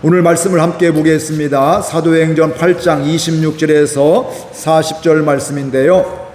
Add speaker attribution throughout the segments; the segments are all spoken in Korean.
Speaker 1: 오늘 말씀을 함께 보겠습니다. 사도행전 8장 26절에서 40절 말씀인데요.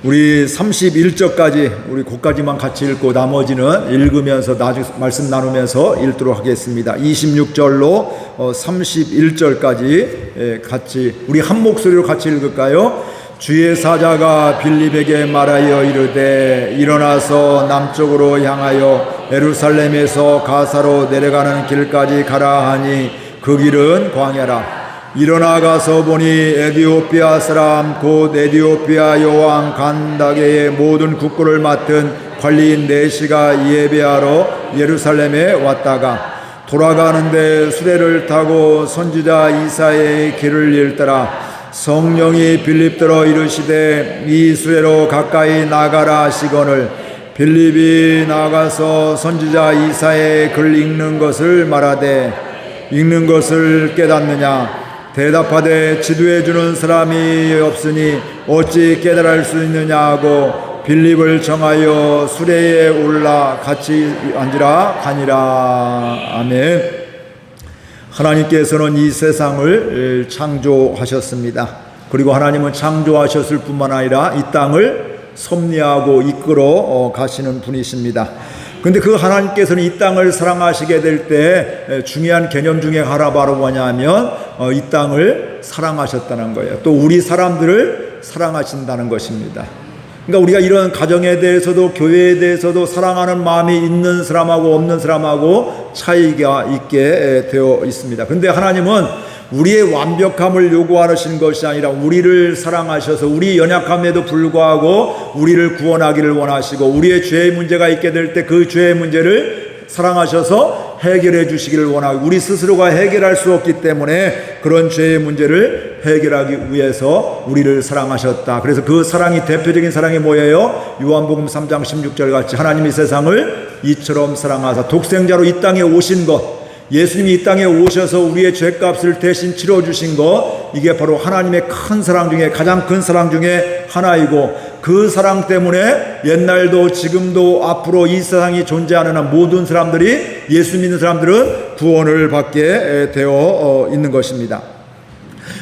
Speaker 1: 우리 31절까지 우리 그까지만 같이 읽고 나머지는 읽으면서 나중에 말씀 나누면서 읽도록 하겠습니다. 26절로 31절까지 같이 우리 한 목소리로 같이 읽을까요? 주의 사자가 빌립에게 말하여 이르되 일어나서 남쪽으로 향하여 예루살렘에서 가사로 내려가는 길까지 가라 하니 그 길은 광야라. 일어나 가서 보니 에디오피아 사람 곧 에디오피아 여왕 간다게의 모든 국고를 맡은 관리인 네시가 예배하러 예루살렘에 왔다가 돌아가는데 수레를 타고 선지자 이사야의 길을 읽더라. 성령이 빌립더러 이르시되 이 수레로 가까이 나가라 하시거늘 빌립이 나가서 선지자 이사야의 글 읽는 것을 말하되 읽는 것을 깨닫느냐 대답하되 지도해 주는 사람이 없으니 어찌 깨달을 수 있느냐 하고 빌립을 정하여 수레에 올라 같이 앉으라 가니라. 아멘. 하나님께서는 이 세상을 창조하셨습니다. 그리고 하나님은 창조하셨을 뿐만 아니라 이 땅을 섭리하고 이끌어 가시는 분이십니다. 그런데 그 하나님께서는 이 땅을 사랑하시게 될 때 중요한 개념 중에 하나 바로 뭐냐면 이 땅을 사랑하셨다는 거예요. 또 우리 사람들을 사랑하신다는 것입니다. 그러니까 우리가 이런 가정에 대해서도 교회에 대해서도 사랑하는 마음이 있는 사람하고 없는 사람하고 차이가 있게 되어 있습니다. 그런데 하나님은 우리의 완벽함을 요구하시는 것이 아니라 우리를 사랑하셔서 우리 연약함에도 불구하고 우리를 구원하기를 원하시고 우리의 죄의 문제가 있게 될 때 그 죄의 문제를 사랑하셔서 해결해 주시기를 원하고 우리 스스로가 해결할 수 없기 때문에 그런 죄의 문제를 해결하기 위해서 우리를 사랑하셨다. 그래서 그 사랑이 대표적인 사랑이 뭐예요? 요한복음 3장 16절 같이 하나님이 세상을 이처럼 사랑하사 독생자로 이 땅에 오신 것, 예수님이 이 땅에 오셔서 우리의 죄값을 대신 치러주신 것, 이게 바로 하나님의 큰 사랑 중에 가장 큰 사랑 중에 하나이고 그 사랑 때문에 옛날도 지금도 앞으로 이 세상이 존재하는 한 모든 사람들이 예수 믿는 사람들은 구원을 받게 되어 있는 것입니다.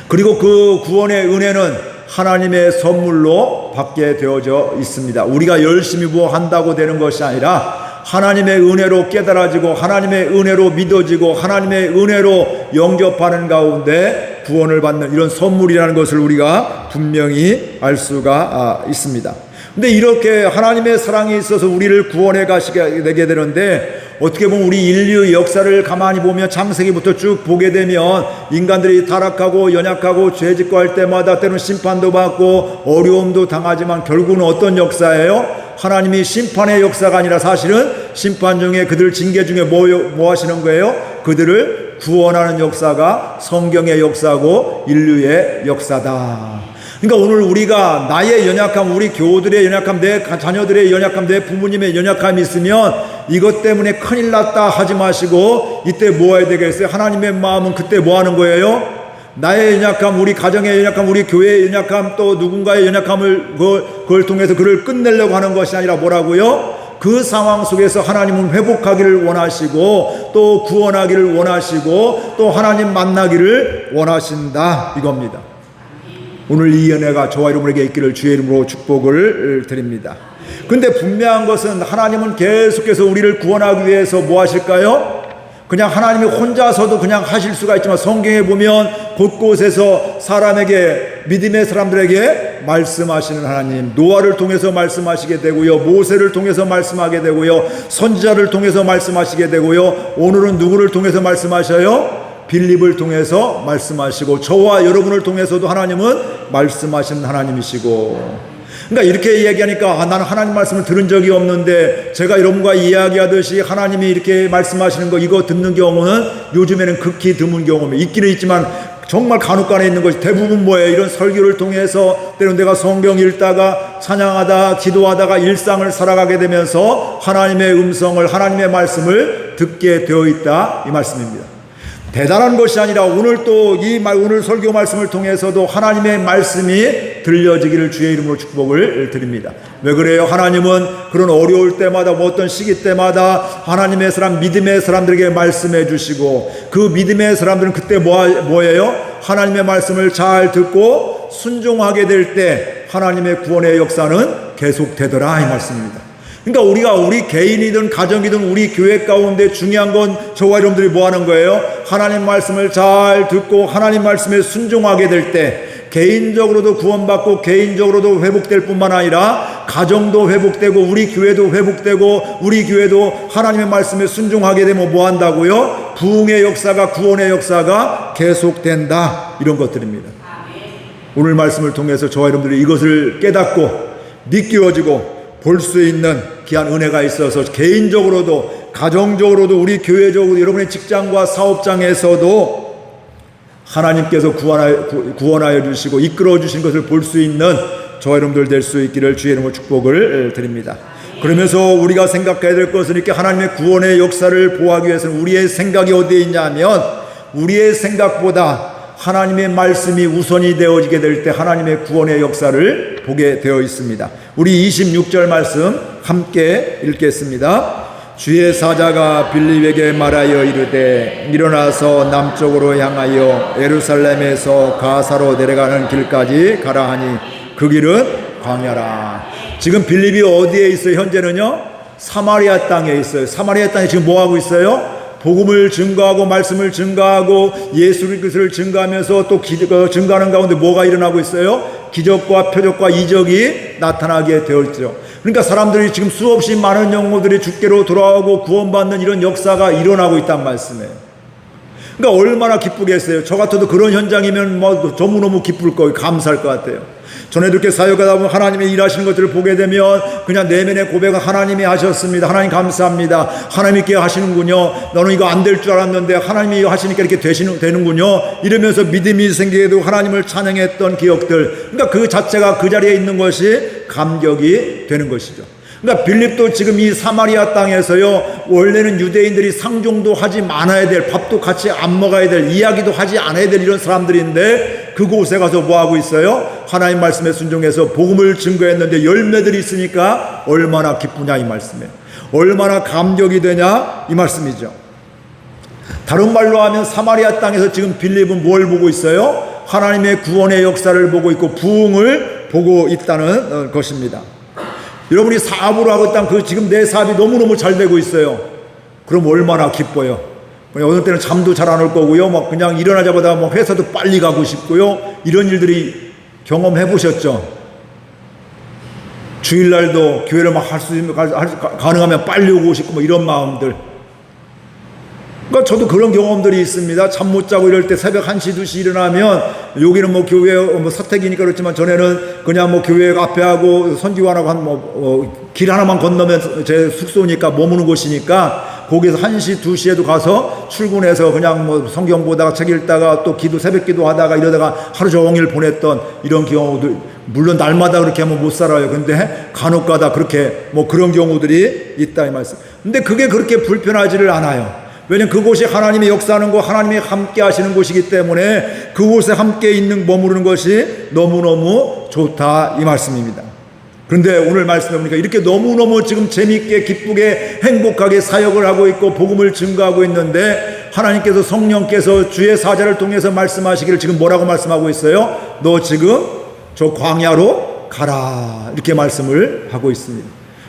Speaker 1: 그리고 그 구원의 은혜는 하나님의 선물로 받게 되어져 있습니다. 우리가 열심히 뭐 한다고 되는 것이 아니라 하나님의 은혜로 깨달아지고 하나님의 은혜로 믿어지고 하나님의 은혜로 영접하는 가운데 구원을 받는 이런 선물이라는 것을 우리가 분명히 알 수가 있습니다. 근데 이렇게 하나님의 사랑이 있어서 우리를 구원해 가시게 되게 되는데 어떻게 보면 우리 인류 역사를 가만히 보면 창세기부터 쭉 보게 되면 인간들이 타락하고 연약하고 죄짓고 할 때마다 때로는 심판도 받고 어려움도 당하지만 결국은 어떤 역사예요? 하나님이 심판의 역사가 아니라 사실은 심판 중에 그들 징계 중에 뭐 하시는 거예요? 그들을 구원하는 역사가 성경의 역사고 인류의 역사다. 그러니까 오늘 우리가 나의 연약함, 우리 교우들의 연약함, 내 자녀들의 연약함, 내 부모님의 연약함이 있으면 이것 때문에 큰일 났다 하지 마시고 이때 뭐 해야 되겠어요? 하나님의 마음은 그때 뭐 하는 거예요? 나의 연약함, 우리 가정의 연약함, 우리 교회의 연약함, 또 누군가의 연약함을 그걸 통해서 그를 끝내려고 하는 것이 아니라 뭐라고요? 그 상황 속에서 하나님은 회복하기를 원하시고 또 구원하기를 원하시고 또 하나님 만나기를 원하신다 이겁니다. 오늘 이 은혜가 저와 여러분에게 있기를 주의 이름으로 축복을 드립니다. 근데 분명한 것은 하나님은 계속해서 우리를 구원하기 위해서 뭐 하실까요? 그냥 하나님이 혼자서도 그냥 하실 수가 있지만 성경에 보면 곳곳에서 사람에게 믿음의 사람들에게 말씀하시는 하나님, 노아를 통해서 말씀하시게 되고요, 모세를 통해서 말씀하게 되고요, 선지자를 통해서 말씀하시게 되고요, 오늘은 누구를 통해서 말씀하셔요? 빌립을 통해서 말씀하시고 저와 여러분을 통해서도 하나님은 말씀하시는 하나님이시고 그러니까 이렇게 이야기하니까 나는 하나님 말씀을 들은 적이 없는데 제가 여러분과 이야기하듯이 하나님이 이렇게 말씀하시는 거 이거 듣는 경우는 요즘에는 극히 드문 경우입니다. 있기는 있지만 정말 간혹간에 있는 것이 대부분 뭐예요? 이런 설교를 통해서 때론 내가 성경 읽다가 찬양하다 기도하다가 일상을 살아가게 되면서 하나님의 음성을 하나님의 말씀을 듣게 되어 있다 이 말씀입니다. 대단한 것이 아니라 오늘 또 오늘 설교 말씀을 통해서도 하나님의 말씀이 들려지기를 주의 이름으로 축복을 드립니다. 왜 그래요? 하나님은 그런 어려울 때마다 어떤 시기 때마다 하나님의 사람, 믿음의 사람들에게 말씀해 주시고, 그 믿음의 사람들은 그때 뭐예요? 하나님의 말씀을 잘 듣고 순종하게 될 때 하나님의 구원의 역사는 계속되더라, 이 말씀입니다. 그러니까 우리 개인이든 가정이든 우리 교회 가운데 중요한 건 저와 여러분들이 뭐 하는 거예요? 하나님 말씀을 잘 듣고 하나님 말씀에 순종하게 될 때 개인적으로도 구원받고 개인적으로도 회복될 뿐만 아니라 가정도 회복되고 우리 교회도 회복되고 우리 교회도 하나님의 말씀에 순종하게 되면 뭐 한다고요? 부흥의 역사가, 구원의 역사가 계속된다, 이런 것들입니다. 오늘 말씀을 통해서 저와 여러분들이 이것을 깨닫고 믿겨지고 볼 수 있는 귀한 은혜가 있어서 개인적으로도 가정적으로도 우리 교회적으로 여러분의 직장과 사업장에서도 하나님께서 구원하여 주시고 이끌어 주신 것을 볼 수 있는 저와 여러분들 될 수 있기를 주의 이름으로 축복을 드립니다. 그러면서 우리가 생각해야 될 것은 이렇게 하나님의 구원의 역사를 보호하기 위해서는 우리의 생각이 어디에 있냐면, 우리의 생각보다 하나님의 말씀이 우선이 되어지게 될 때 하나님의 구원의 역사를 보게 되어 있습니다. 우리 26절 말씀 함께 읽겠습니다. 주의 사자가 빌립에게 말하여 이르되 일어나서 남쪽으로 향하여 예루살렘에서 가사로 내려가는 길까지 가라 하니 그 길은 광야라. 지금 빌립이 어디에 있어요? 현재는요, 사마리아 땅에 있어요. 사마리아 땅에 지금 뭐 하고 있어요? 복음을 증거하고 말씀을 증거하고 예수 그리스도를 증거하면서 또 증거하는 가운데 뭐가 일어나고 있어요? 기적과 표적과 이적이 나타나게 되었죠. 그러니까 사람들이 지금 수없이 많은 영혼들이 주께로 돌아오고 구원받는 이런 역사가 일어나고 있단 말씀이에요. 그러니까 얼마나 기쁘겠어요. 저 같아도 그런 현장이면 뭐 너무너무 기쁠 거예요. 감사할 것 같아요. 전에도 이렇게 사역하다 보면 하나님의 일하시는 것들을 보게 되면 그냥 내면의 고백은 하나님이 하셨습니다. 하나님 감사합니다. 하나님께 하시는군요. 너는 이거 안 될 줄 알았는데 하나님이 하시니까 이렇게 되는군요. 이러면서 믿음이 생기게 되고 하나님을 찬양했던 기억들. 그러니까 그 자체가 그 자리에 있는 것이 감격이 되는 것이죠. 그러니까 빌립도 지금 이 사마리아 땅에서요, 원래는 유대인들이 상종도 하지 말아야 될, 밥도 같이 안 먹어야 될, 이야기도 하지 않아야 될 이런 사람들인데 그곳에 가서 뭐 하고 있어요? 하나님 말씀에 순종해서 복음을 증거했는데 열매들이 있으니까 얼마나 기쁘냐, 이 말씀이에요. 얼마나 감격이 되냐, 이 말씀이죠. 다른 말로 하면 사마리아 땅에서 지금 빌립은 뭘 보고 있어요? 하나님의 구원의 역사를 보고 있고 부흥을 보고 있다는 것입니다. 여러분이 사업으로 하고 있다면 지금 내 사업이 너무너무 잘 되고 있어요. 그럼 얼마나 기뻐요. 어느 때는 잠도 잘 안 올 거고요. 막 그냥 일어나자마자 뭐 회사도 빨리 가고 싶고요. 이런 일들이 경험해 보셨죠? 주일날도 교회를 막 할 수 있는, 가능하면 빨리 오고 싶고 뭐 이런 마음들. 그러니까 저도 그런 경험들이 있습니다. 잠 못 자고 이럴 때 새벽 1시, 2시 일어나면, 여기는 뭐 교회 뭐 서택이니까 그렇지만 전에는 그냥 뭐 교회 앞에 하고 선지관하고 길 하나만 건너면 제 숙소니까 머무는 곳이니까 거기서 1시, 2시에도 가서 출근해서 그냥 뭐 성경 보다가 책 읽다가 또 새벽 기도 하다가 이러다가 하루 종일 보냈던 이런 경우들, 물론 날마다 그렇게 하면 못 살아요. 근데 간혹 가다 그렇게 뭐 그런 경우들이 있다, 이 말씀. 근데 그게 그렇게 불편하지를 않아요. 왜냐하면 그곳이 하나님의 역사하는 곳, 하나님이 함께 하시는 곳이기 때문에 그곳에 함께 머무르는 것이 너무너무 좋다, 이 말씀입니다. 그런데 오늘 말씀해 보니까 이렇게 너무너무 지금 재미있게 기쁘게 행복하게 사역을 하고 있고 복음을 증거하고 있는데 하나님께서, 성령께서 주의 사자를 통해서 말씀하시기를 지금 뭐라고 말씀하고 있어요? 너 지금 저 광야로 가라, 이렇게 말씀을 하고 있습니다.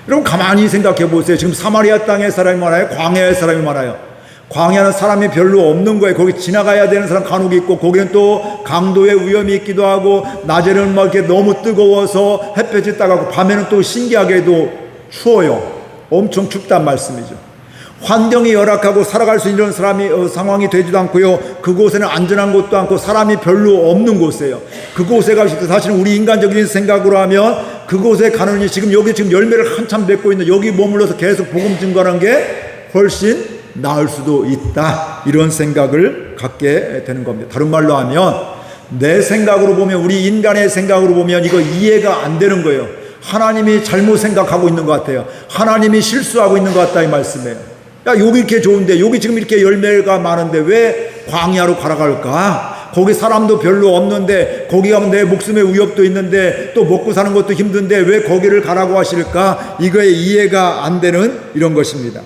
Speaker 1: 여러분 가만히 생각해 보세요. 지금 사마리아 땅에 사람이 많아요? 광야에 사람이 많아요? 광야는 사람이 별로 없는 거예요. 거기 지나가야 되는 사람 간혹 있고, 거기는 또 강도의 위험이 있기도 하고, 낮에는 막 이렇게 너무 뜨거워서 햇볕이 따가고, 밤에는 또 신기하게도 추워요. 엄청 춥단 말씀이죠. 환경이 열악하고 살아갈 수 있는 상황이 되지도 않고요. 그곳에는 안전한 곳도 않고 사람이 별로 없는 곳이에요. 그곳에 가서 사실은 우리 인간적인 생각으로 하면 그곳에 가느니 지금 여기 지금 열매를 한참 맺고 있는, 여기 머물러서 계속 복음 증거하는 게 훨씬 나을 수도 있다, 이런 생각을 갖게 되는 겁니다. 다른 말로 하면 내 생각으로 보면, 우리 인간의 생각으로 보면 이거 이해가 안 되는 거예요. 하나님이 잘못 생각하고 있는 것 같아요. 하나님이 실수하고 있는 것 같다, 이 말씀이에요. 야, 여기 이렇게 좋은데, 여기 지금 이렇게 열매가 많은데 왜 광야로 가라갈까? 거기 사람도 별로 없는데, 거기 가면 내 목숨의 위협도 있는데, 또 먹고 사는 것도 힘든데 왜 거기를 가라고 하실까? 이거에 이해가 안 되는 이런 것입니다.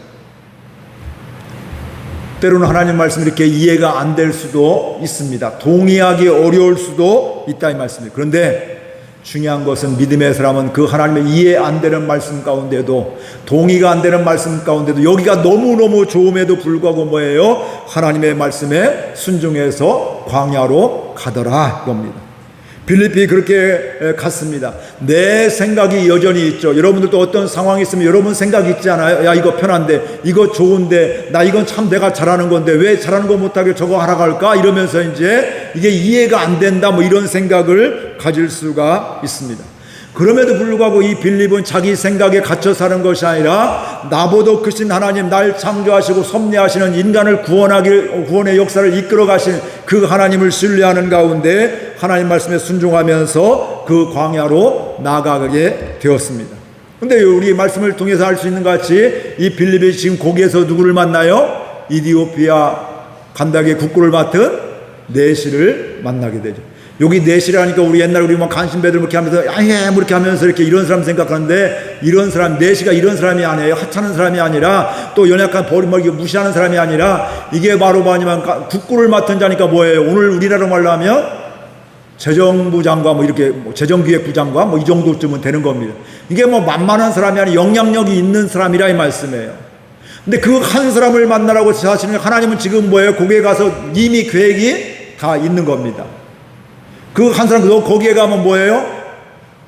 Speaker 1: 때로는 하나님 말씀이 이렇게 이해가 안 될 수도 있습니다. 동의하기 어려울 수도 있다, 이 말씀입니다. 그런데 중요한 것은 믿음의 사람은 그 하나님의 이해 안 되는 말씀 가운데도, 동의가 안 되는 말씀 가운데도, 여기가 너무너무 좋음에도 불구하고 뭐예요? 하나님의 말씀에 순종해서 광야로 가더라, 이겁니다. 빌립이 그렇게 갔습니다. 내 생각이 여전히 있죠. 여러분들도 어떤 상황이 있으면 여러분 생각이 있지 않아요? 야, 이거 편한데, 이거 좋은데, 나 이건 참 내가 잘하는 건데 왜 잘하는 거 못하게 저거 하러 갈까? 이러면서 이제 이게 이해가 안 된다, 뭐 이런 생각을 가질 수가 있습니다. 그럼에도 불구하고 이 빌립은 자기 생각에 갇혀 사는 것이 아니라 나보다 크신 하나님, 날 창조하시고 섭리하시는 인간을 구원의 역사를 이끌어 가신 그 하나님을 신뢰하는 가운데 하나님 말씀에 순종하면서 그 광야로 나아가게 되었습니다. 근데 우리 말씀을 통해서 알 수 있는 것 같이 이 빌립이 지금 거기에서 누구를 만나요? 이디오피아 간다게 국구를 맡은 내시를 만나게 되죠. 여기 내시라니까 우리 옛날 우리 막 간신배들 이렇게 하면서 아예 뭐 이렇게 하면서 이렇게 이런 사람 생각하는데, 이런 사람, 내시가 이런 사람이 아니에요. 하찮은 사람이 아니라, 또 연약한 버리머리 무시하는 사람이 아니라, 이게 바로 뭐냐면 국구를 맡은 자니까 뭐예요? 오늘 우리나라 말로 하면 재정부 장관, 뭐 이렇게 재정기획부 장관 뭐 이 정도쯤은 되는 겁니다. 이게 뭐 만만한 사람이 아니라 영향력이 있는 사람이라 이 말씀이에요. 근데 그 한 사람을 만나라고 하시는 하나님은 지금 뭐예요? 거기에 가서 이미 계획이 다 있는 겁니다. 그 한 사람, 너 거기에 가면 뭐예요?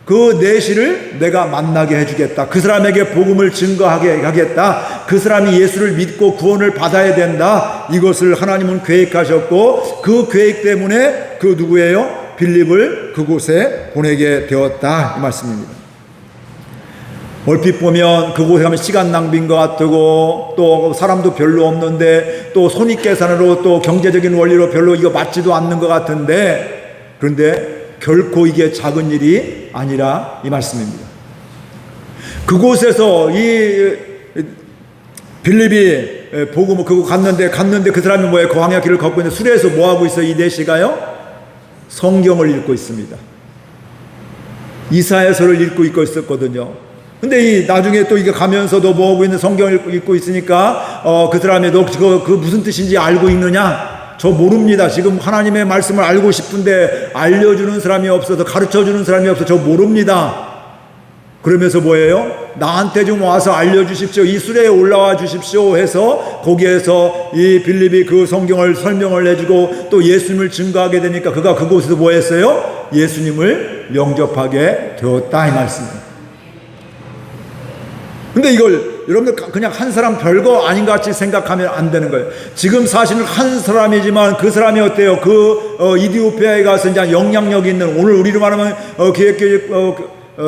Speaker 1: 그 내시를 내가 만나게 해주겠다. 그 사람에게 복음을 증거하게 하겠다. 그 사람이 예수를 믿고 구원을 받아야 된다. 이것을 하나님은 계획하셨고, 그 계획 때문에 그 누구예요? 빌립을 그곳에 보내게 되었다, 이 말씀입니다. 얼핏 보면 그곳에 가면 시간 낭비인 것 같고, 또 사람도 별로 없는데, 또 손익계산으로 또 경제적인 원리로 별로 이거 맞지도 않는 것 같은데, 그런데 결코 이게 작은 일이 아니라 이 말씀입니다. 그곳에서 이 빌립이 복음을 그거 갔는데 그 사람이 뭐예요? 광야 길을 걷고 있는데 수레에서 뭐 하고 있어요? 이 내시가요? 성경을 읽고 있습니다. 이사야서를 읽고 있었거든요. 근데 이 나중에 또 이게 가면서도 뭐 하고 있는 성경을 읽고 있으니까 그 사람이 너 그 무슨 뜻인지 알고 있느냐? 저 모릅니다. 지금 하나님의 말씀을 알고 싶은데 알려주는 사람이 없어서, 가르쳐주는 사람이 없어서 저 모릅니다. 그러면서 뭐예요? 나한테 좀 와서 알려주십시오. 이 수레에 올라와 주십시오 해서 거기에서 이 빌립이 그 성경을 설명을 해주고 또 예수님을 증거하게 되니까 그가 그곳에서 뭐 했어요? 예수님을 영접하게 되었다, 이 말씀입니다. 근데 이걸 여러분들 그냥 한 사람 별거 아닌 것 같이 생각하면 안 되는 거예요. 지금 사실은 한 사람이지만 그 사람이 어때요? 이디오피아에 가서 이제 영향력 있는, 오늘 우리로 말하면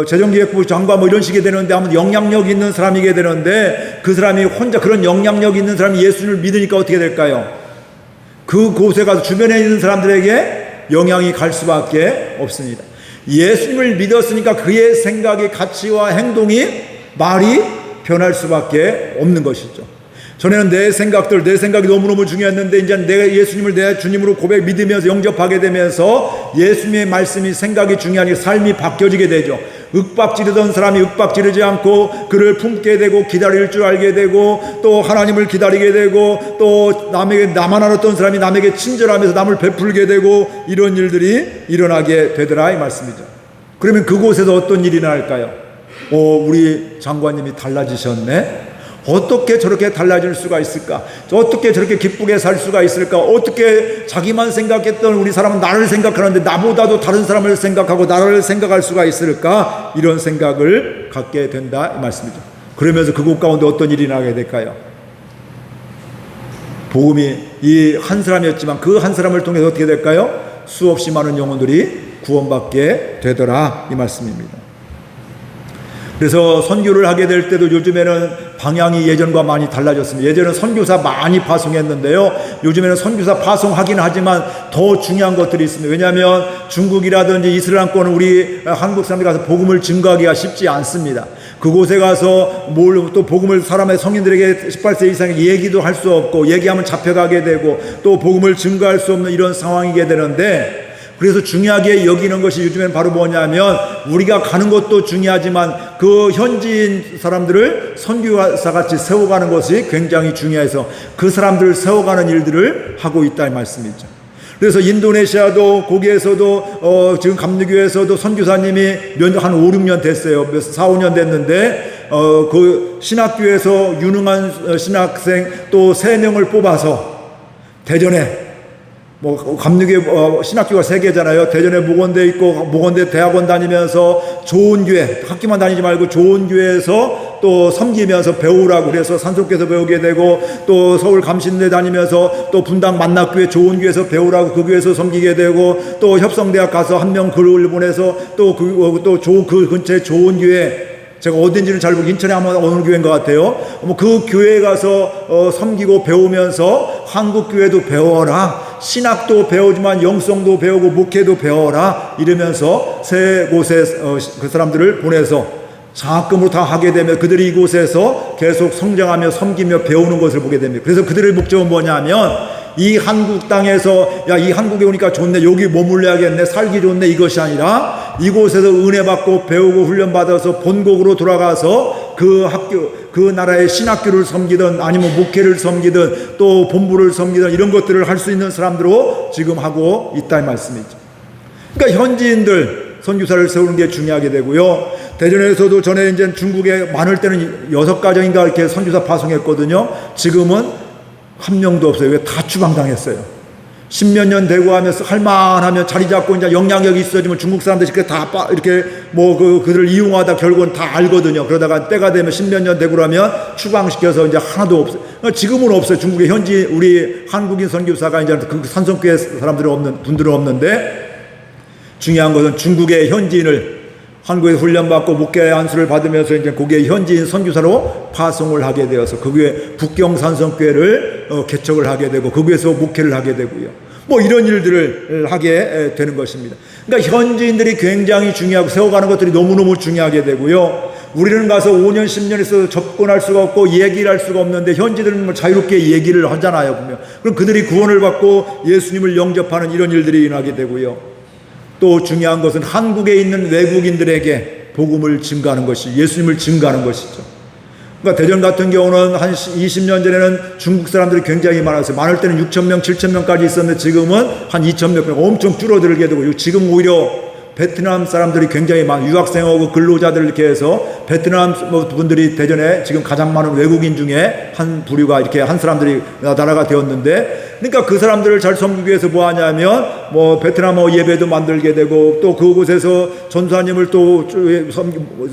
Speaker 1: 재정기획부 장관 뭐 이런 식이 되는데 아무튼 영향력 있는 사람이게 되는데, 그 사람이 혼자 그런 영향력 있는 사람이 예수를 믿으니까 어떻게 될까요? 그곳에 가서 주변에 있는 사람들에게 영향이 갈 수밖에 없습니다. 예수님을 믿었으니까 그의 생각이, 가치와 행동이, 말이 변할 수밖에 없는 것이죠. 전에는 내 생각이 너무너무 중요했는데 이제 내가 예수님을 내 주님으로 믿으면서 영접하게 되면서 예수님의 말씀이, 생각이 중요하니 삶이 바뀌어지게 되죠. 윽박지르던 사람이 윽박지르지 않고 그를 품게 되고 기다릴 줄 알게 되고, 또 하나님을 기다리게 되고, 또 나만 알았던 사람이 남에게 친절하면서 남을 베풀게 되고, 이런 일들이 일어나게 되더라, 이 말씀이죠. 그러면 그곳에서 어떤 일이 날까요? 우리 장관님이 달라지셨네? 어떻게 저렇게 달라질 수가 있을까? 어떻게 저렇게 기쁘게 살 수가 있을까? 어떻게 자기만 생각했던 우리 사람은 나를 생각하는데 나보다도 다른 사람을 생각하고 나를 생각할 수가 있을까? 이런 생각을 갖게 된다, 이 말씀이죠. 그러면서 그곳 가운데 어떤 일이 나게 될까요? 복음이 이 한 사람이었지만 그 한 사람을 통해서 어떻게 될까요? 수없이 많은 영혼들이 구원받게 되더라, 이 말씀입니다. 그래서 선교를 하게 될 때도 요즘에는 방향이 예전과 많이 달라졌습니다. 예전에는 선교사 많이 파송했는데요, 요즘에는 선교사 파송하긴 하지만 더 중요한 것들이 있습니다. 왜냐하면 중국이라든지 이스라엘권은 우리 한국 사람들이 가서 복음을 증거하기가 쉽지 않습니다. 그곳에 가서 뭘 또 복음을 사람의 성인들에게 18세 이상의 얘기도 할 수 없고 얘기하면 잡혀가게 되고 또 복음을 증거할 수 없는 이런 상황이게 되는데, 그래서 중요하게 여기는 것이 요즘엔 바로 뭐냐면 우리가 가는 것도 중요하지만 그 현지인 사람들을 선교사같이 세워가는 것이 굉장히 중요해서 그 사람들을 세워가는 일들을 하고 있다 이 말씀이죠. 그래서 인도네시아도 거기에서도 지금 감리교에서도 선교사님이 한 5, 6년 됐어요. 4, 5년 됐는데 그 신학교에서 유능한 신학생 또 3명을 뽑아서 대전에 감리교 신학교가 3개잖아요. 대전에 목원대 있고 목원대 대학원 다니면서 좋은 교회, 학교만 다니지 말고 좋은 교회에서 또 섬기면서 배우라고 그래서 산속교에서 배우게 되고, 또 서울 감신대 다니면서 또 분당 만납교회 좋은 교회에서 배우라고 그 교회에서 섬기게 되고, 또 협성대학 가서 한 명 글을 보내서 또 그 근처에 좋은 교회, 제가 어딘지는 잘 모르고 인천에 아마 어느 교회인 것 같아요. 그 교회에 가서 섬기고 배우면서 한국 교회도 배워라, 신학도 배우지만 영성도 배우고 목회도 배워라 이러면서 3곳에 그 사람들을 보내서 장학금으로 다 하게 되면 그들이 이곳에서 계속 성장하며 섬기며 배우는 것을 보게 됩니다. 그래서 그들의 목적은 뭐냐면 이 한국 땅에서 야, 이 한국에 오니까 좋네, 여기 머물러야겠네, 살기 좋네, 이것이 아니라 이곳에서 은혜 받고 배우고 훈련 받아서 본국으로 돌아가서 그 학교, 그 나라의 신학교를 섬기든 아니면 목회를 섬기든 또 본부를 섬기든 이런 것들을 할 수 있는 사람들로 지금 하고 있다 이 말씀이죠. 그러니까 현지인들 선교사를 세우는 게 중요하게 되고요. 대전에서도 전에 이제 중국에 많을 때는 6가정인가 이렇게 선교사 파송했거든요. 지금은 한 명도 없어요. 왜? 다 추방당했어요. 10몇 년 되고 하면서 할만하면 자리 잡고 이제 영향력이 있어지면 중국 사람들이 다 이렇게 그들을 이용하다 결국은 다 알거든요. 그러다가 때가 되면 10몇 년 되고 그러면 추방시켜서 이제 하나도 없어요. 지금은 없어요. 중국에 현지 우리 한국인 선교사가 이제 그 산성교회 분들은 없는데, 중요한 것은 중국의 현지인을 한국에 훈련받고 목회 안수를 받으면서 이제 거기에 현지인 선교사로 파송을 하게 되어서 거기에 북경산성교회를 개척을 하게 되고 거기에서 목회를 하게 되고요. 이런 일들을 하게 되는 것입니다. 그러니까 현지인들이 굉장히 중요하고 세워가는 것들이 너무너무 중요하게 되고요. 우리는 가서 5년, 10년 있어서 접근할 수가 없고 얘기를 할 수가 없는데 현지들은 자유롭게 얘기를 하잖아요, 보면. 그럼 그들이 구원을 받고 예수님을 영접하는 이런 일들이 일어나게 되고요. 또 중요한 것은 한국에 있는 외국인들에게 복음을 증가하는 것이, 예수님을 증가하는 것이죠. 그러니까 대전 같은 경우는 한 20년 전에는 중국 사람들이 굉장히 많았어요. 많을 때는 6,000명, 7,000명까지 있었는데 지금은 한 2,000명, 엄청 줄어들게 되고, 지금 오히려 베트남 사람들이 굉장히 유학생하고 근로자들 이렇게 해서 베트남 분들이 대전에 지금 가장 많은 외국인 중에 한 부류가 이렇게 한 사람들이 나라가 되었는데, 그러니까 그 사람들을 잘 섬기기 위해서 뭐 하냐면 베트남어 예배도 만들게 되고 또 그곳에서 전사님을 또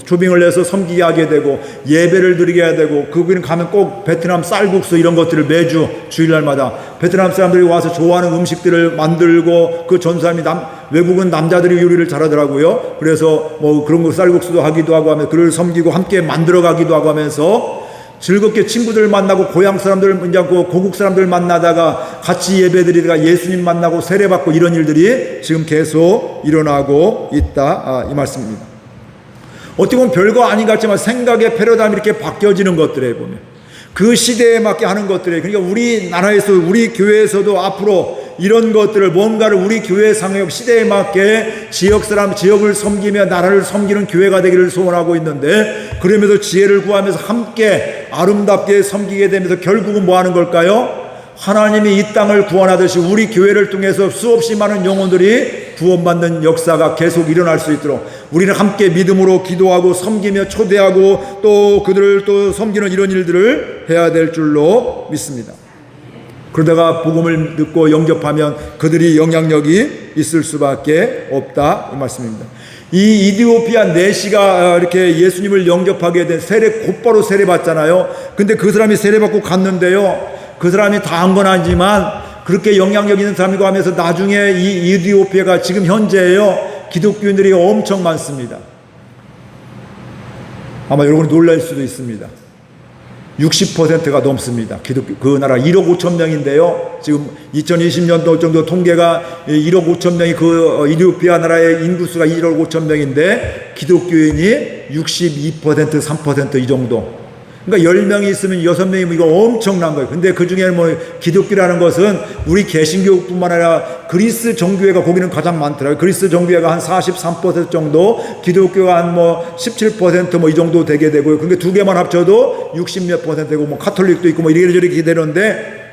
Speaker 1: 조빙을 해서 섬기게 하게 되고 예배를 드리게 해야 되고, 거기는 가면 꼭 베트남 쌀국수 이런 것들을 매주 주일날마다 베트남 사람들이 와서 좋아하는 음식들을 만들고, 그 전사님이 외국은 남자들이 요리를 잘하더라고요. 그래서 그런 거 쌀국수도 하기도 하고 하면서 그를 섬기고 함께 만들어 가기도 하고 하면서 즐겁게 친구들 만나고 고향 사람들, 이제 고국 사람들 만나다가 같이 예배드리다가 예수님 만나고 세례받고 이런 일들이 지금 계속 일어나고 있다 이 말씀입니다. 어떻게 보면 별거 아닌 것 같지만 생각의 패러다임이 이렇게 바뀌어지는 것들에 보면 그 시대에 맞게 하는 것들에, 그러니까 우리나라에서 우리 교회에서도 앞으로 이런 것들을 뭔가를 우리 교회 상역 시대에 맞게 지역을 섬기며 나라를 섬기는 교회가 되기를 소원하고 있는데, 그러면서 지혜를 구하면서 함께 아름답게 섬기게 되면서 결국은 뭐 하는 걸까요? 하나님이 이 땅을 구원하듯이 우리 교회를 통해서 수없이 많은 영혼들이 구원받는 역사가 계속 일어날 수 있도록 우리는 함께 믿음으로 기도하고 섬기며 초대하고 또 그들을 또 섬기는 이런 일들을 해야 될 줄로 믿습니다. 그러다가 복음을 듣고 영접하면 그들이 영향력이 있을 수밖에 없다 이 말씀입니다. 이 이디오피아 내시가 이렇게 예수님을 영접하게 된 곧바로 세례받잖아요. 근데 그 사람이 세례받고 갔는데요, 그 사람이 다 한 건 아니지만 그렇게 영향력 있는 사람이고 하면서 나중에 이 이디오피아가 지금 현재요 기독교인들이 엄청 많습니다. 아마 여러분이 놀랄 수도 있습니다. 60%가 넘습니다. 그 나라 1억 5천 명인데요. 지금 2020년도 정도 통계가 1억 5천 명이 그 이디오피아 나라의 인구수가 1억 5천 명인데 기독교인이 62%, 3% 이 정도. 그러니까 10명이 있으면 6명이면 이거 엄청난 거예요. 근데 그 중에 뭐 기독교라는 것은 우리 개신교뿐만 아니라 그리스 정교회가 거기는 가장 많더라고요. 그리스 정교회가 한 43% 정도, 기독교가 한 뭐 17% 뭐 이 정도 되게 되고요. 그러니까 두 개만 합쳐도 60몇 % 되고 뭐 카톨릭도 있고 뭐 이래저래 되는데,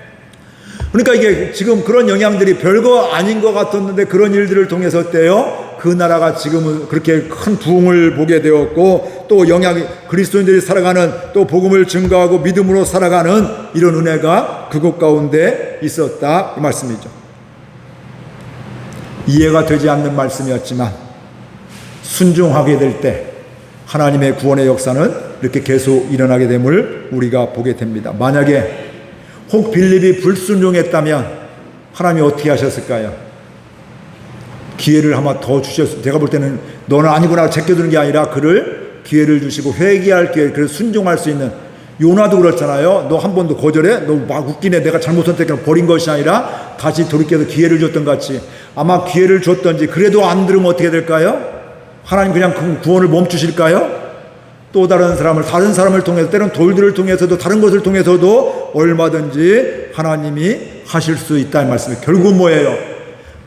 Speaker 1: 그러니까 이게 지금 그런 영향들이 별거 아닌 것 같았는데 그런 일들을 통해서 어때요? 그 나라가 지금은 그렇게 큰 부흥을 보게 되었고, 또 영향이 그리스도인들이 살아가는, 또 복음을 증거하고 믿음으로 살아가는 이런 은혜가 그곳 가운데 있었다 이 말씀이죠. 이해가 되지 않는 말씀이었지만 순종하게 될 때 하나님의 구원의 역사는 이렇게 계속 일어나게 됨을 우리가 보게 됩니다. 만약에 혹 빌립이 불순종했다면 하나님이 어떻게 하셨을까요? 기회를 아마 더 주셨어요. 제가 볼 때는 너는 아니구나 제껴두는 게 아니라 그를 기회를 주시고 회개할 기회, 그래서 순종할 수 있는. 요나도 그렇잖아요. 너 한 번도 거절해? 너 막 웃기네. 내가 잘못 선택해서 버린 것이 아니라 다시 돌이켜서 기회를 줬던 것 같이, 아마 기회를 줬던지, 그래도 안 들으면 어떻게 될까요? 하나님 그냥 구원을 멈추실까요? 또 다른 사람을 통해서, 때론 돌들을 통해서도, 다른 것을 통해서도 얼마든지 하나님이 하실 수 있다는 말씀이에요. 결국은 뭐예요?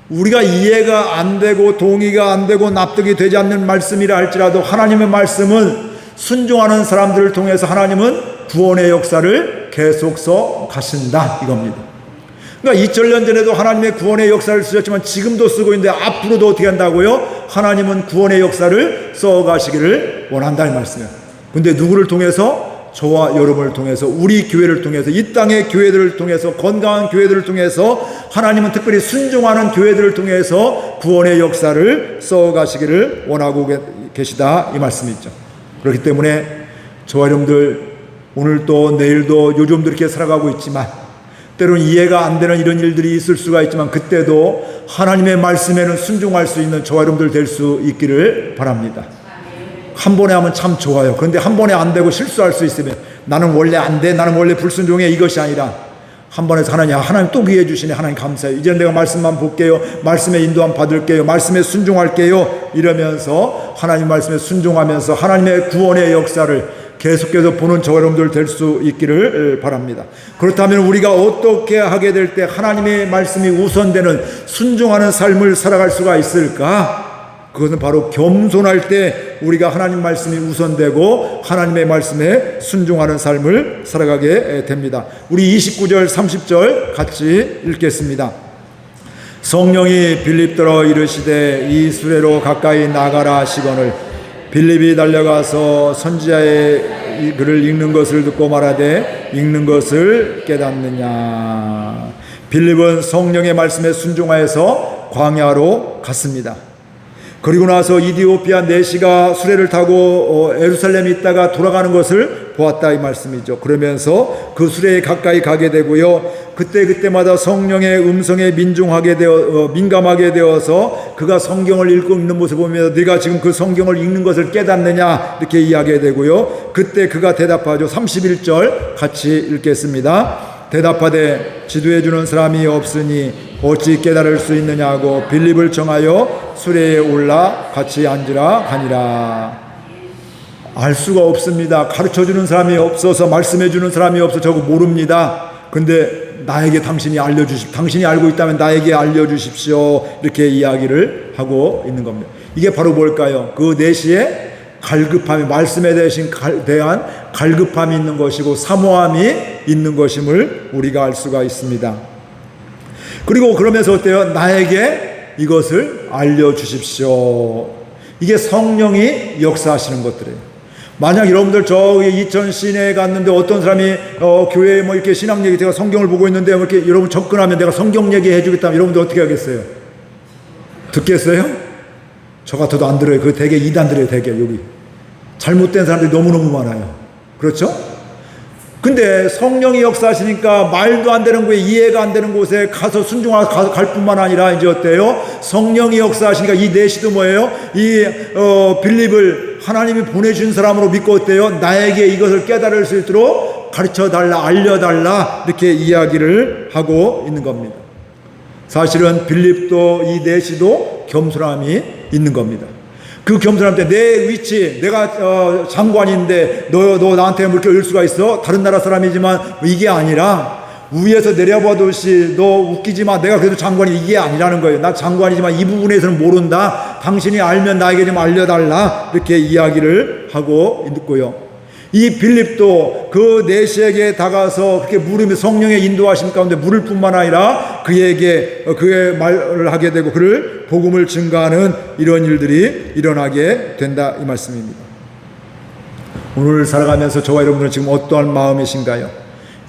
Speaker 1: 우리가 이해가 안 되고 동의가 안 되고 납득이 되지 않는 말씀이라 할지라도 하나님의 말씀은 순종하는 사람들을 통해서 하나님은 구원의 역사를 계속서 가신다 이겁니다. 그러니까 2000년 전에도 하나님의 구원의 역사를 쓰셨지만 지금도 쓰고 있는데 앞으로도 어떻게 한다고요? 하나님은 구원의 역사를 써가시기를 원한다는 말씀이에요. 근데 누구를 통해서? 저와 여러분을 통해서, 우리 교회를 통해서, 이 땅의 교회들을 통해서, 건강한 교회들을 통해서, 하나님은 특별히 순종하는 교회들을 통해서 구원의 역사를 써가시기를 원하고 계시다 이 말씀이죠. 그렇기 때문에 저와 여러분들 오늘도 내일도 요즘도 이렇게 살아가고 있지만 때로는 이해가 안 되는 이런 일들이 있을 수가 있지만 그때도 하나님의 말씀에는 순종할 수 있는 저와 여러분들 될 수 있기를 바랍니다. 한 번에 하면 참 좋아요. 그런데 한 번에 안 되고 실수할 수 있으면 나는 원래 안 돼, 나는 원래 불순종해, 이것이 아니라 한 번에 하나님 또 기회 주시네, 하나님 감사해요. 이제 내가 말씀만 볼게요, 말씀의 인도함 받을게요, 말씀에 순종할게요, 이러면서 하나님 말씀에 순종하면서 하나님의 구원의 역사를 계속해서 보는 저와 여러분들 될 수 있기를 바랍니다. 그렇다면 우리가 어떻게 하게 될 때 하나님의 말씀이 우선되는 순종하는 삶을 살아갈 수가 있을까? 그것은 바로 겸손할 때 우리가 하나님 말씀이 우선되고 하나님의 말씀에 순종하는 삶을 살아가게 됩니다. 우리 29절 30절 같이 읽겠습니다. 성령이 빌립더러 이르시되 이 수레로 가까이 나가라 하시거늘 빌립이 달려가서 선지자의 글을 읽는 것을 듣고 말하되 읽는 것을 깨닫느냐. 빌립은 성령의 말씀에 순종하여서 광야로 갔습니다. 그리고 나서 이디오피아 내시가 수레를 타고 예루살렘에 있다가 돌아가는 것을 보았다 이 말씀이죠. 그러면서 그 수레에 가까이 가게 되고요. 그때마다 성령의 음성에 민감하게 되어서 그가 성경을 읽고 있는 모습을 보면서 네가 지금 그 성경을 읽는 것을 깨닫느냐 이렇게 이야기하게 되고요. 그때 그가 대답하죠. 31절 같이 읽겠습니다. 대답하되 지도해 주는 사람이 없으니 어찌 깨달을 수 있느냐고 빌립을 정하여 수레에 올라 같이 앉으라 하니라. 알 수가 없습니다. 가르쳐 주는 사람이 없어서, 말씀해 주는 사람이 없어서 저거 모릅니다. 근데 나에게 당신이 알고 있다면 나에게 알려주십시오. 이렇게 이야기를 하고 있는 겁니다. 이게 바로 뭘까요? 그 내시에 갈급함이, 말씀에 대한 갈급함이 있는 것이고 사모함이 있는 것임을 우리가 알 수가 있습니다. 그리고 그러면서 어때요? 나에게 이것을 알려주십시오. 이게 성령이 역사하시는 것들이에요. 만약 여러분들 저기 이천 시내에 갔는데 어떤 사람이 교회에 뭐 이렇게 신학 얘기, 제가 성경을 보고 있는데 뭐 이렇게 여러분 접근하면 내가 성경 얘기 해주겠다면 여러분들 어떻게 하겠어요? 듣겠어요? 저 같아도 안 들어요. 그 되게 이단들이에요. 되게 여기 잘못된 사람들이 너무너무 많아요. 그렇죠? 근데 성령이 역사하시니까 말도 안 되는 곳에, 이해가 안 되는 곳에 가서 순종하고 갈 뿐만 아니라 이제 어때요? 성령이 역사하시니까 이 내시도 뭐예요? 이 빌립을 하나님이 보내준 사람으로 믿고 어때요? 나에게 이것을 깨달을 수 있도록 가르쳐달라, 알려달라, 이렇게 이야기를 하고 있는 겁니다. 사실은 빌립도 이 내시도 겸손함이 있는 겁니다. 그 겸손할 때 내 위치, 내가 장관인데 너 나한테 그렇게 올 수가 있어? 다른 나라 사람이지만 이게 아니라 위에서 내려봐도시 너 웃기지 마. 내가 그래도 장관이 이게 아니라는 거예요. 나 장관이지만 이 부분에서는 모른다. 당신이 알면 나에게 좀 알려달라. 이렇게 이야기를 하고 있고요. 이 빌립도 그 내시에게 다가서 그렇게 물으며 성령의 인도하심 가운데 물을 뿐만 아니라 그에게 그의 말을 하게 되고 그를 복음을 증가하는 이런 일들이 일어나게 된다 이 말씀입니다. 오늘 살아가면서 저와 여러분들은 지금 어떠한 마음이신가요?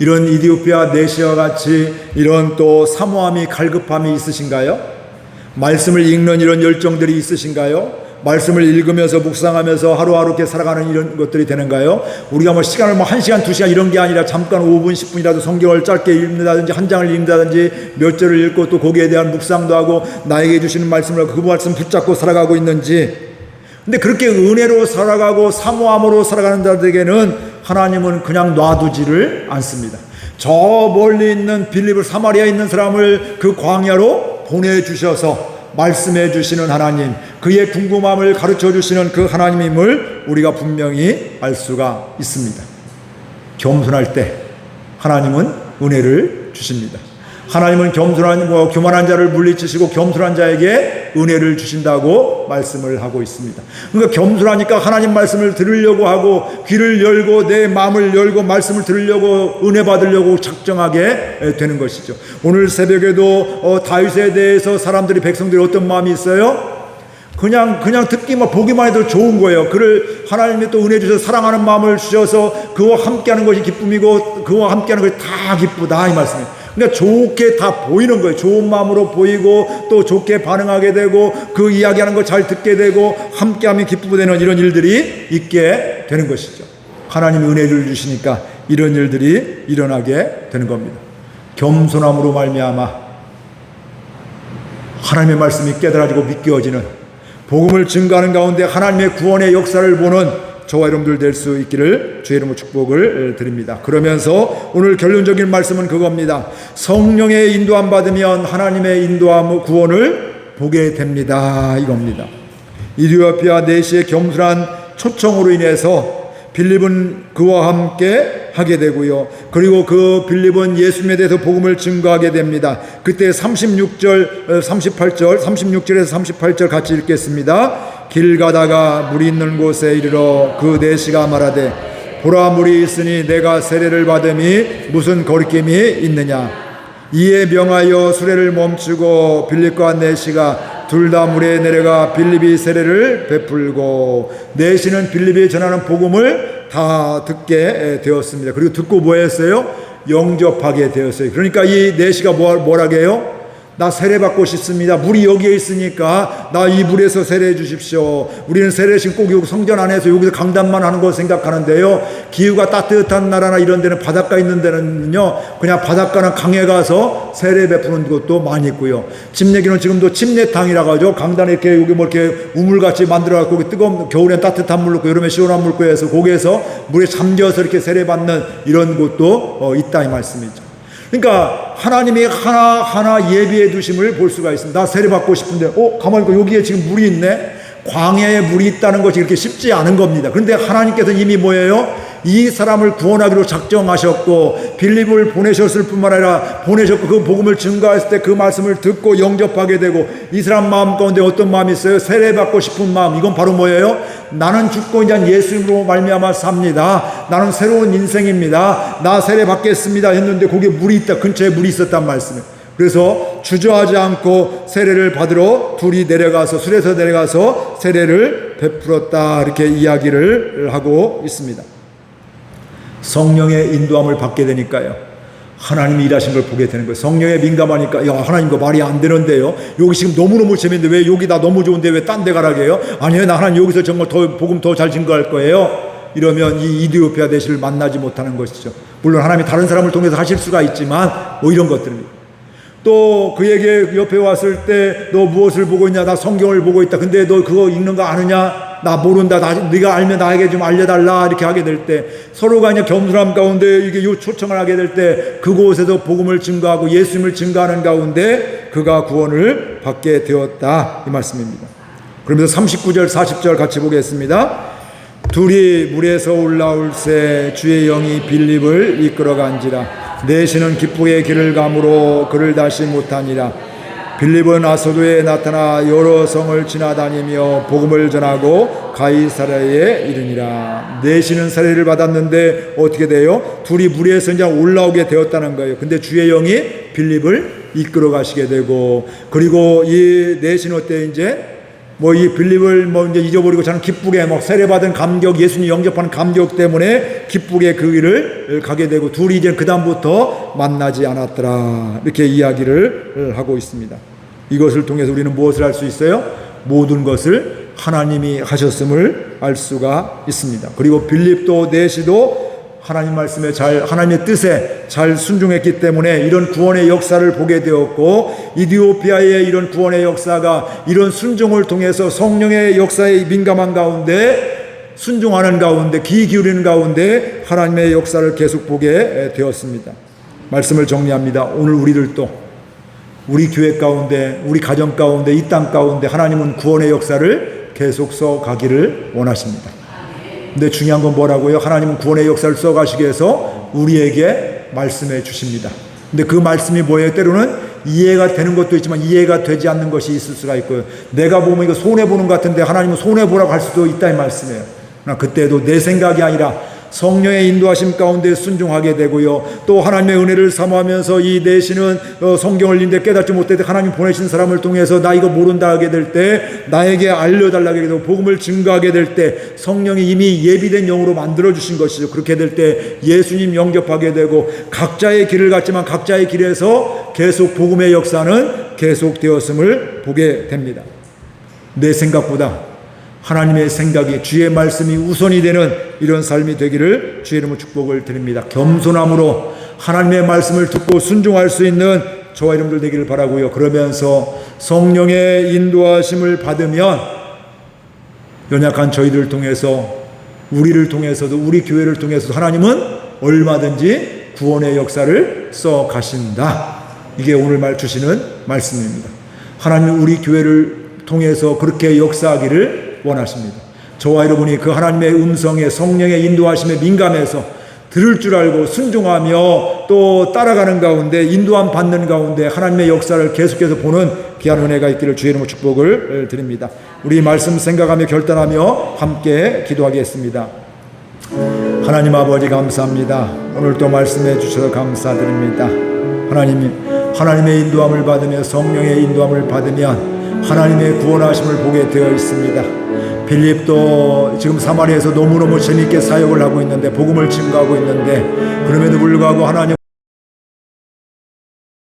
Speaker 1: 이런 이디오피아 내시와 같이 이런 또 사모함이 갈급함이 있으신가요? 말씀을 읽는 이런 열정들이 있으신가요? 말씀을 읽으면서 묵상하면서 하루하루 이렇게 살아가는 이런 것들이 되는가요? 우리가 뭐 시간을 뭐 1시간, 2시간 이런 게 아니라 잠깐 5분, 10분이라도 성경을 짧게 읽는다든지 한 장을 읽는다든지 몇 절을 읽고 또 거기에 대한 묵상도 하고 나에게 주시는 말씀을 그 말씀 붙잡고 살아가고 있는지. 근데 그렇게 은혜로 살아가고 사모함으로 살아가는 자들에게는 하나님은 그냥 놔두지를 않습니다. 저 멀리 있는 빌립을 사마리아에 있는 사람을 그 광야로 보내주셔서 말씀해 주시는 하나님, 그의 궁금함을 가르쳐 주시는 그 하나님임을 우리가 분명히 알 수가 있습니다. 겸손할 때 하나님은 은혜를 주십니다. 하나님은 교만한 자를 물리치시고 겸손한 자에게 은혜를 주신다고 말씀을 하고 있습니다. 그러니까 겸손하니까 하나님 말씀을 들으려고 하고 귀를 열고 내 마음을 열고 말씀을 들으려고 은혜 받으려고 작정하게 되는 것이죠. 오늘 새벽에도 다윗에 대해서 사람들이 백성들이 어떤 마음이 있어요? 그냥 듣기만 보기만 해도 좋은 거예요. 그를 하나님이 또 은혜 주셔서 사랑하는 마음을 주셔서 그와 함께하는 것이 기쁨이고 그와 함께하는 것이 다 기쁘다 이 말씀이에요. 그러니까 좋게 다 보이는 거예요. 좋은 마음으로 보이고 또 좋게 반응하게 되고 그 이야기하는 거 잘 듣게 되고 함께하면 기쁘게 되는 이런 일들이 있게 되는 것이죠. 하나님이 은혜를 주시니까 이런 일들이 일어나게 되는 겁니다. 겸손함으로 말미암아 하나님의 말씀이 깨달아지고 믿겨지는 복음을 증거하는 가운데 하나님의 구원의 역사를 보는 저와 여러분들 될 수 있기를 주의 이름으로 축복을 드립니다. 그러면서 오늘 결론적인 말씀은 그겁니다. 성령의 인도함 받으면 하나님의 인도함 구원을 보게 됩니다. 이겁니다. 이디오피아 내시의 겸손한 초청으로 인해서 빌립은 그와 함께 하게 되고요. 그리고 그 빌립은 예수님에 대해서 복음을 증거하게 됩니다. 그때 36절에서 38절 같이 읽겠습니다. 길 가다가 물이 있는 곳에 이르러 그 내시가 말하되 보라 물이 있으니 내가 세례를 받음이 무슨 거리낌이 있느냐. 이에 명하여 수레를 멈추고 빌립과 내시가 둘 다 물에 내려가 빌립이 세례를 베풀고 내시는 빌립이 전하는 복음을 다 듣게 되었습니다. 그리고 듣고 뭐 했어요? 영접하게 되었어요. 그러니까 이 내시가 뭐라고 해요? 나 세례 받고 싶습니다. 물이 여기에 있으니까 나 이 물에서 세례해 주십시오. 우리는 세례식 꼭 여기 성전 안에서 여기서 강단만 하는 거 생각하는데요. 기후가 따뜻한 나라나 이런 데는 바닷가 있는 데는요 그냥 바닷가나 강에 가서 세례 베푸는 것도 많이 있고요. 집내기는 지금도 침례탕이라고 하죠. 강단에 이렇게 여기 뭐 이렇게 우물같이 만들어 갖고 뜨거운 겨울엔 따뜻한 물 넣고 여름에 시원한 물 끓여서 거기에서 물에 잠겨서 이렇게 세례 받는 이런 곳도 있다 이 말씀이죠. 그러니까 하나님이 하나하나 예비해 두심을 볼 수가 있습니다. 나 세례 받고 싶은데 가만히 있고 여기에 지금 물이 있네. 광야에 물이 있다는 것이 그렇게 쉽지 않은 겁니다. 그런데 하나님께서 이미 뭐예요? 이 사람을 구원하기로 작정하셨고 빌립을 보내셨을 뿐만 아니라 보내셨고 그 복음을 증거했을 때 그 말씀을 듣고 영접하게 되고 이 사람 마음 가운데 어떤 마음이 있어요? 세례 받고 싶은 마음. 이건 바로 뭐예요? 나는 죽고 이제 예수님으로 말미암아 삽니다. 나는 새로운 인생입니다. 나 세례 받겠습니다 했는데 거기에 물이 있다. 근처에 물이 있었단 말씀이에요. 그래서 주저하지 않고 세례를 받으러 둘이 내려가서 술에서 내려가서 세례를 베풀었다 이렇게 이야기를 하고 있습니다. 성령의 인도함을 받게 되니까요 하나님이 일하신 걸 보게 되는 거예요. 성령에 민감하니까 야 하나님 거 말이 안 되는데요. 여기 지금 너무너무 재밌는데 왜 여기 나 너무 좋은데 왜 딴 데 가라고 해요? 아니요 나 하나님 여기서 정말 더 복음 더 잘 증거할 거예요. 이러면 이 이디오피아 대시를 만나지 못하는 것이죠. 물론 하나님이 다른 사람을 통해서 하실 수가 있지만 뭐 이런 것들입니다. 또 그에게 옆에 왔을 때 너 무엇을 보고 있냐? 나 성경을 보고 있다. 근데 너 그거 읽는 거 아느냐? 나 모른다. 네가 알면 나에게 좀 알려달라. 이렇게 하게 될 때 서로가 이제 겸손함 가운데 이게 요 초청을 하게 될 때 그곳에서 복음을 증거하고 예수님을 증거하는 가운데 그가 구원을 받게 되었다 이 말씀입니다. 그러면서 39절 40절 같이 보겠습니다. 둘이 물에서 올라올새 주의 영이 빌립을 이끌어간지라. 내시는 기쁘게 길을 가므로 그를 다시 못하니라. 빌립은 아소도에 나타나 여러 성을 지나다니며 복음을 전하고 가이사랴에 이르니라. 내시는 사례를 받았는데 어떻게 돼요? 둘이 물에서 이제 올라오게 되었다는 거예요. 근데 주의 영이 빌립을 이끌어 가시게 되고, 그리고 이 내시는 어때 이제 이 빌립을 이제 잊어버리고 저는 기쁘게 세례받은 감격, 예수님 영접하는 감격 때문에 기쁘게 그 길을 가게 되고, 둘이 이제 그다음부터 만나지 않았더라. 이렇게 이야기를 하고 있습니다. 이것을 통해서 우리는 무엇을 알 수 있어요? 모든 것을 하나님이 하셨음을 알 수가 있습니다. 그리고 빌립도 내시도 하나님 말씀에 하나님의 뜻에 잘 순종했기 때문에 이런 구원의 역사를 보게 되었고, 이디오피아의 이런 구원의 역사가 이런 순종을 통해서 성령의 역사에 민감한 가운데, 순종하는 가운데, 귀 기울이는 가운데 하나님의 역사를 계속 보게 되었습니다. 말씀을 정리합니다. 오늘 우리들도 우리 교회 가운데, 우리 가정 가운데, 이 땅 가운데 하나님은 구원의 역사를 계속 써가기를 원하십니다. 근데 중요한 건 뭐라고요? 하나님은 구원의 역사를 써가시기 위해서 우리에게 말씀해 주십니다. 근데 그 말씀이 뭐예요? 때로는 이해가 되는 것도 있지만 이해가 되지 않는 것이 있을 수가 있고요. 내가 보면 이거 손해보는 것 같은데 하나님은 손해보라고 할 수도 있다 이 말씀이에요. 그러나 그때도 내 생각이 아니라 성령의 인도하심 가운데 순종하게 되고요. 또 하나님의 은혜를 사모하면서 이 내시는 성경을 읽는데 깨닫지 못했는데 하나님 보내신 사람을 통해서 나 이거 모른다 하게 될 때 나에게 알려달라게 되고, 복음을 증거하게 될 때 성령이 이미 예비된 영으로 만들어주신 것이죠. 그렇게 될 때 예수님 영접하게 되고, 각자의 길을 갔지만 각자의 길에서 계속 복음의 역사는 계속되었음을 보게 됩니다. 내 생각보다 하나님의 생각이, 주의 말씀이 우선이 되는 이런 삶이 되기를 주의 이름으로 축복을 드립니다. 겸손함으로 하나님의 말씀을 듣고 순종할 수 있는 저와 여러분들 되기를 바라고요. 그러면서 성령의 인도하심을 받으면 연약한 저희들을 통해서, 우리를 통해서도, 우리 교회를 통해서도 하나님은 얼마든지 구원의 역사를 써 가신다. 이게 오늘 주시는 말씀입니다. 하나님은 우리 교회를 통해서 그렇게 역사하기를 원하십니다. 저와 여러분이 그 하나님의 음성에, 성령의 인도하심에 민감해서 들을 줄 알고 순종하며 또 따라가는 가운데, 인도함 받는 가운데 하나님의 역사를 계속해서 보는 귀한 은혜가 있기를 주의 이름으로 축복을 드립니다. 우리 말씀 생각하며 결단하며 함께 기도하겠습니다. 하나님 아버지 감사합니다. 오늘 또 말씀해 주셔서 감사드립니다. 하나님의 인도함을 받으며, 성령의 인도함을 받으면 하나님의 구원하심을 보게 되어 있습니다. 빌립도 지금 사마리아에서 너무너무 재미있게 사역을 하고 있는데, 복음을 증거하고 있는데, 그럼에도 불구하고 하나님